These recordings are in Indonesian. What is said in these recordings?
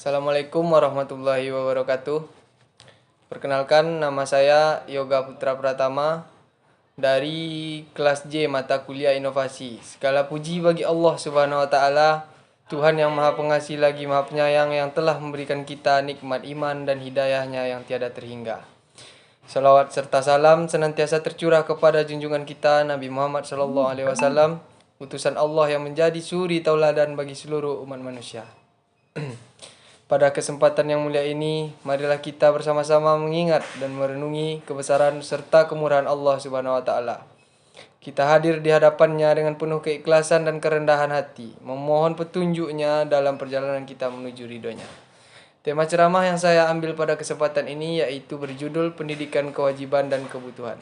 Assalamualaikum warahmatullahi wabarakatuh. Perkenalkan, nama saya Yoga Putra Pratama dari kelas J mata kuliah inovasi. Segala puji bagi Allah Subhanahu wa taala, Tuhan yang Maha Pengasih lagi Maha Penyayang, yang telah memberikan kita nikmat iman dan hidayahnya yang tiada terhingga. Salawat serta salam senantiasa tercurah kepada junjungan kita Nabi Muhammad SAW, utusan Allah yang menjadi suri tauladan bagi seluruh umat manusia. Pada kesempatan yang mulia ini, marilah kita bersama-sama mengingat dan merenungi kebesaran serta kemurahan Allah Subhanahu wa taala. Kita hadir di hadapannya dengan penuh keikhlasan dan kerendahan hati, memohon petunjuknya dalam perjalanan kita menuju ridhonya. Tema ceramah yang saya ambil pada kesempatan ini yaitu berjudul Pendidikan Kewajiban dan Kebutuhan.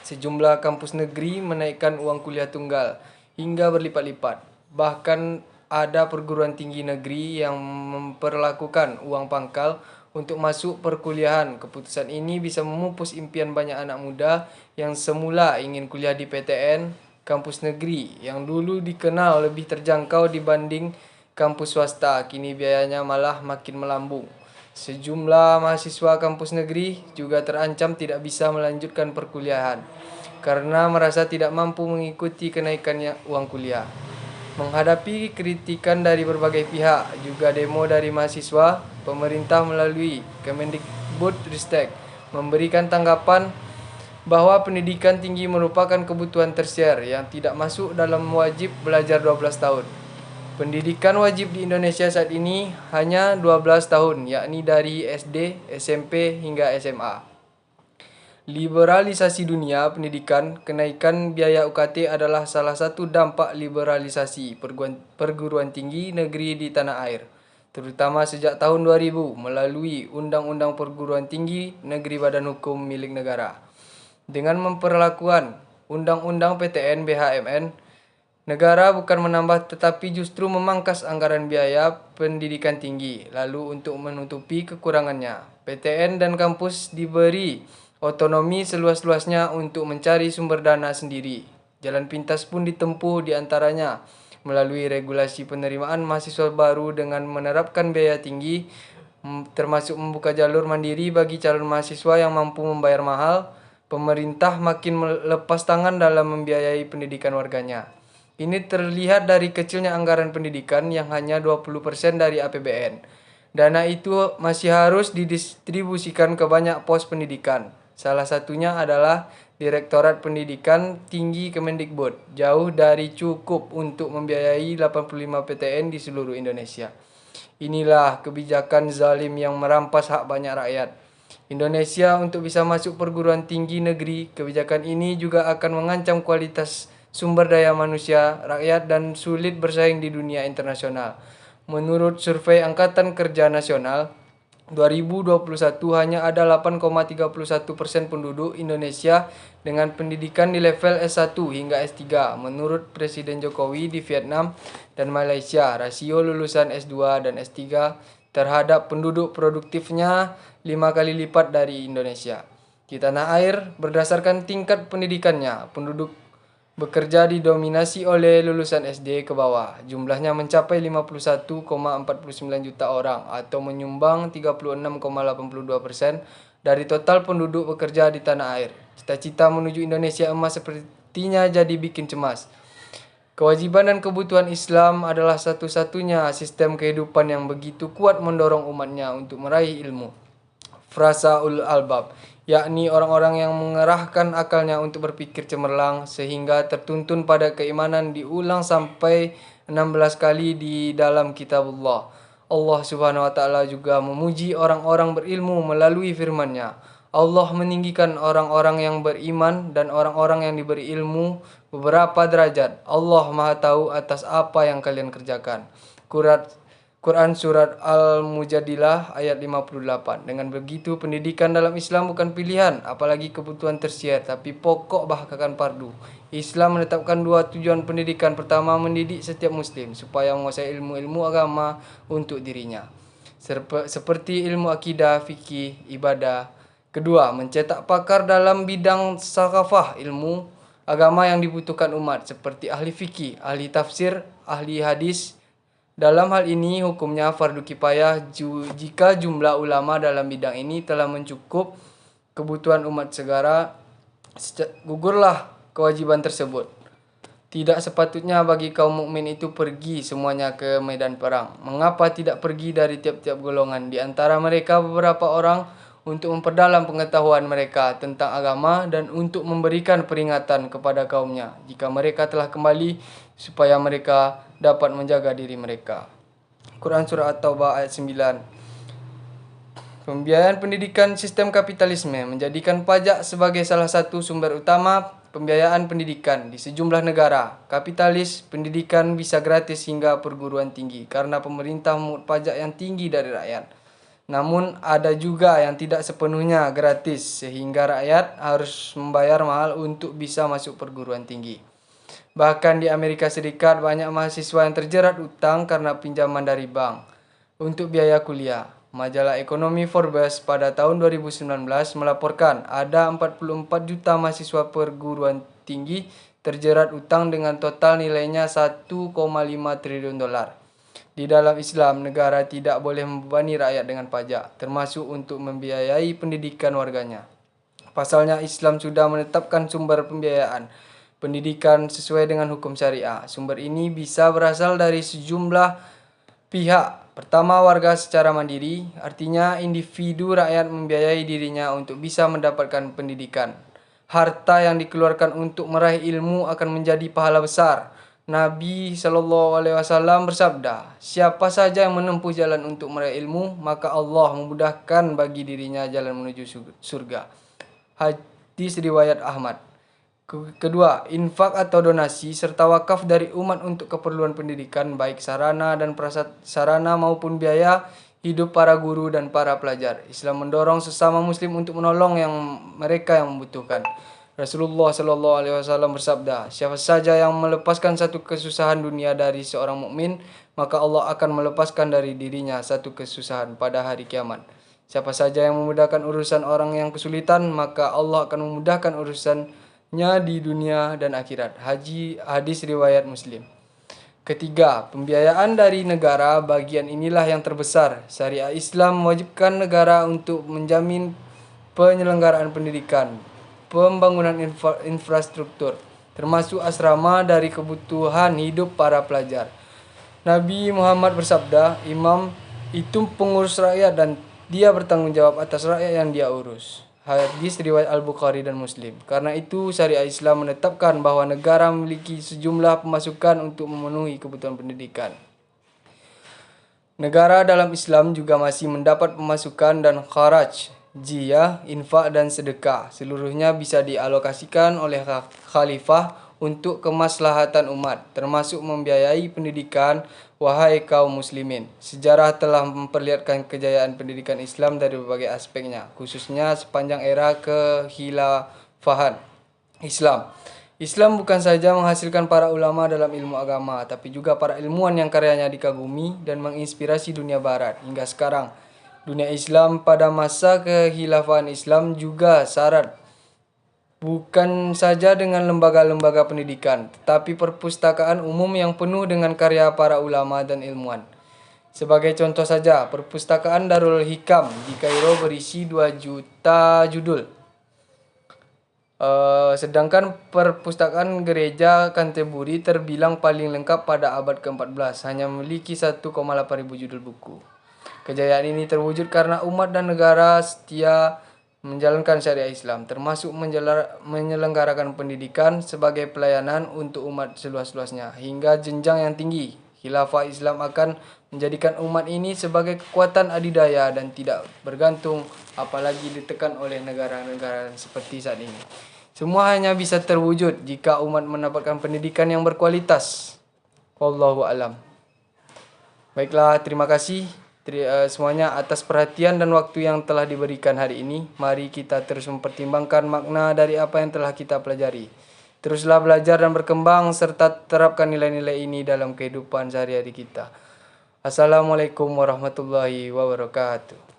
Sejumlah kampus negeri menaikkan uang kuliah tunggal hingga berlipat-lipat. Bahkan ada perguruan tinggi negeri yang memperlakukan uang pangkal untuk masuk perkuliahan. Keputusan ini bisa memupus impian banyak anak muda yang semula ingin kuliah di PTN, kampus negeri yang dulu dikenal lebih terjangkau dibanding kampus swasta. Kini biayanya malah makin melambung. Sejumlah mahasiswa kampus negeri juga terancam tidak bisa melanjutkan perkuliahan karena merasa tidak mampu mengikuti kenaikannya uang kuliah. Menghadapi kritikan dari berbagai pihak, juga demo dari mahasiswa, pemerintah melalui Kemendikbudristek memberikan tanggapan bahwa pendidikan tinggi merupakan kebutuhan tersier yang tidak masuk dalam wajib belajar 12 tahun. Pendidikan wajib di Indonesia saat ini hanya 12 tahun, yakni dari SD, SMP, hingga SMA. Liberalisasi dunia pendidikan, kenaikan biaya UKT adalah salah satu dampak liberalisasi perguruan tinggi negeri di tanah air, terutama sejak tahun 2000 melalui Undang-Undang Perguruan Tinggi Negeri Badan Hukum milik negara. Dengan memperlakukan Undang-Undang PTN BHMN, negara bukan menambah tetapi justru memangkas anggaran biaya pendidikan tinggi. Lalu untuk menutupi kekurangannya, PTN dan kampus diberi otonomi seluas-luasnya untuk mencari sumber dana sendiri. Jalan pintas pun ditempuh diantaranya melalui regulasi penerimaan mahasiswa baru dengan menerapkan biaya tinggi, termasuk membuka jalur mandiri bagi calon mahasiswa yang mampu membayar mahal. Pemerintah makin melepas tangan dalam membiayai pendidikan warganya. Ini terlihat dari kecilnya anggaran pendidikan yang hanya 20% dari APBN. Dana itu masih harus didistribusikan ke banyak pos pendidikan. Salah satunya adalah Direktorat Pendidikan Tinggi Kemendikbud, jauh dari cukup untuk membiayai 85 PTN di seluruh Indonesia. Inilah kebijakan zalim yang merampas hak banyak rakyat Indonesia untuk bisa masuk perguruan tinggi negeri. Kebijakan ini juga akan mengancam kualitas sumber daya manusia rakyat dan sulit bersaing di dunia internasional. Menurut survei Angkatan Kerja Nasional 2021, hanya ada 8,31% penduduk Indonesia dengan pendidikan di level S1 hingga S3. Menurut Presiden Jokowi, di Vietnam dan Malaysia, rasio lulusan S2 dan S3 terhadap penduduk produktifnya 5 kali lipat dari Indonesia. Di tanah air, berdasarkan tingkat pendidikannya, penduduk bekerja didominasi oleh lulusan SD ke bawah. Jumlahnya mencapai 51,49 juta orang atau menyumbang 36,82% dari total penduduk bekerja di tanah air. Cita-cita menuju Indonesia emas sepertinya jadi bikin cemas. Kewajiban dan kebutuhan Islam adalah satu-satunya sistem kehidupan yang begitu kuat mendorong umatnya untuk meraih ilmu. Frasa ulul albab, yakni orang-orang yang mengerahkan akalnya untuk berpikir cemerlang sehingga tertuntun pada keimanan, diulang sampai 16 kali di dalam kitabullah. Allah Subhanahu wa taala juga memuji orang-orang berilmu melalui firman-Nya. Allah meninggikan orang-orang yang beriman dan orang-orang yang diberi ilmu beberapa derajat. Allah Maha tahu atas apa yang kalian kerjakan. Quran Surat Al-Mujadilah ayat 58. Dengan begitu, pendidikan dalam Islam bukan pilihan, apalagi kebutuhan tersier, tapi pokok bahkan fardu. Islam menetapkan dua tujuan pendidikan. Pertama, mendidik setiap muslim supaya menguasai ilmu-ilmu agama untuk dirinya, seperti ilmu akidah, fikih, ibadah. Kedua, mencetak pakar dalam bidang sakafah, ilmu agama yang dibutuhkan umat, seperti ahli fikih, ahli tafsir, ahli hadis, Dalam hal ini hukumnya fardu kifayah jika jumlah ulama dalam bidang ini telah mencukup kebutuhan umat segera, gugurlah kewajiban tersebut. Tidak sepatutnya bagi kaum mukmin itu pergi semuanya ke medan perang. Mengapa tidak pergi dari tiap-tiap golongan di antara mereka beberapa orang untuk memperdalam pengetahuan mereka tentang agama dan untuk memberikan peringatan kepada kaumnya jika mereka telah kembali supaya mereka dapat menjaga diri mereka. Quran Surah At-Taubah ayat 9. Pembiayaan pendidikan sistem kapitalisme menjadikan pajak sebagai salah satu sumber utama pembiayaan pendidikan di sejumlah negara kapitalis. Pendidikan bisa gratis hingga perguruan tinggi karena pemerintah memungut pajak yang tinggi dari rakyat. Namun ada juga yang tidak sepenuhnya gratis sehingga rakyat harus membayar mahal untuk bisa masuk perguruan tinggi. Bahkan di Amerika Serikat banyak mahasiswa yang terjerat utang karena pinjaman dari bank untuk biaya kuliah. Majalah ekonomi Forbes pada tahun 2019 melaporkan ada 44 juta mahasiswa perguruan tinggi terjerat utang dengan total nilainya 1,5 triliun dolar. Di dalam Islam, negara tidak boleh membebani rakyat dengan pajak, termasuk untuk membiayai pendidikan warganya. Pasalnya, Islam sudah menetapkan sumber pembiayaan pendidikan sesuai dengan hukum syariah. Sumber ini bisa berasal dari sejumlah pihak. Pertama, warga secara mandiri, artinya individu rakyat membiayai dirinya untuk bisa mendapatkan pendidikan. Harta yang dikeluarkan untuk meraih ilmu akan menjadi pahala besar. Nabi SAW bersabda, siapa saja yang menempuh jalan untuk meraih ilmu, maka Allah memudahkan bagi dirinya jalan menuju surga. Hadis riwayat Ahmad. Kedua, infak atau donasi serta wakaf dari umat untuk keperluan pendidikan baik sarana dan prasarana maupun biaya hidup para guru dan para pelajar. Islam mendorong sesama muslim untuk menolong mereka yang membutuhkan. Rasulullah SAW bersabda, siapa saja yang melepaskan satu kesusahan dunia dari seorang mukmin, maka Allah akan melepaskan dari dirinya satu kesusahan pada hari kiamat. Siapa saja yang memudahkan urusan orang yang kesulitan, maka Allah akan memudahkan urusannya di dunia dan akhirat. Hadis riwayat Muslim. Ketiga, pembiayaan dari negara bagian inilah yang terbesar. Syariat Islam mewajibkan negara untuk menjamin penyelenggaraan pendidikan, pembangunan infrastruktur, termasuk asrama dari kebutuhan hidup para pelajar. Nabi Muhammad bersabda, imam itu pengurus rakyat dan dia bertanggung jawab atas rakyat yang dia urus. Hadis riwayat Al-Bukhari dan Muslim. Karena itu syariat Islam menetapkan bahwa negara memiliki sejumlah pemasukan untuk memenuhi kebutuhan pendidikan. Negara dalam Islam juga masih mendapat pemasukan dan kharaj, jizya, infak dan sedekah. Seluruhnya bisa dialokasikan oleh khalifah untuk kemaslahatan umat, termasuk membiayai pendidikan. Wahai kaum muslimin, sejarah telah memperlihatkan kejayaan pendidikan Islam dari berbagai aspeknya, khususnya sepanjang era kekhilafahan Islam. Islam bukan saja menghasilkan para ulama dalam ilmu agama, tapi juga para ilmuwan yang karyanya dikagumi dan menginspirasi dunia barat. Hingga sekarang, dunia Islam pada masa kekhilafahan Islam juga syarat bukan saja dengan lembaga-lembaga pendidikan, tetapi perpustakaan umum yang penuh dengan karya para ulama dan ilmuwan. Sebagai contoh saja, perpustakaan Darul Hikam di Kairo berisi 2 juta judul. Sedangkan perpustakaan gereja Canterbury terbilang paling lengkap pada abad ke-14, hanya memiliki 1,8 ribu judul buku. Kejayaan ini terwujud karena umat dan negara setia menjalankan syariat Islam, termasuk menyelenggarakan pendidikan sebagai pelayanan untuk umat seluas-luasnya hingga jenjang yang tinggi. Khilafah Islam akan menjadikan umat ini sebagai kekuatan adidaya dan tidak bergantung apalagi ditekan oleh negara-negara seperti saat ini. Semua hanya bisa terwujud jika umat mendapatkan pendidikan yang berkualitas. Wallahu alam. Baiklah, terima kasih semuanya atas perhatian dan waktu yang telah diberikan hari ini. Mari kita terus mempertimbangkan makna dari apa yang telah kita pelajari. Teruslah belajar dan berkembang serta terapkan nilai-nilai ini dalam kehidupan sehari-hari kita. Assalamualaikum warahmatullahi wabarakatuh.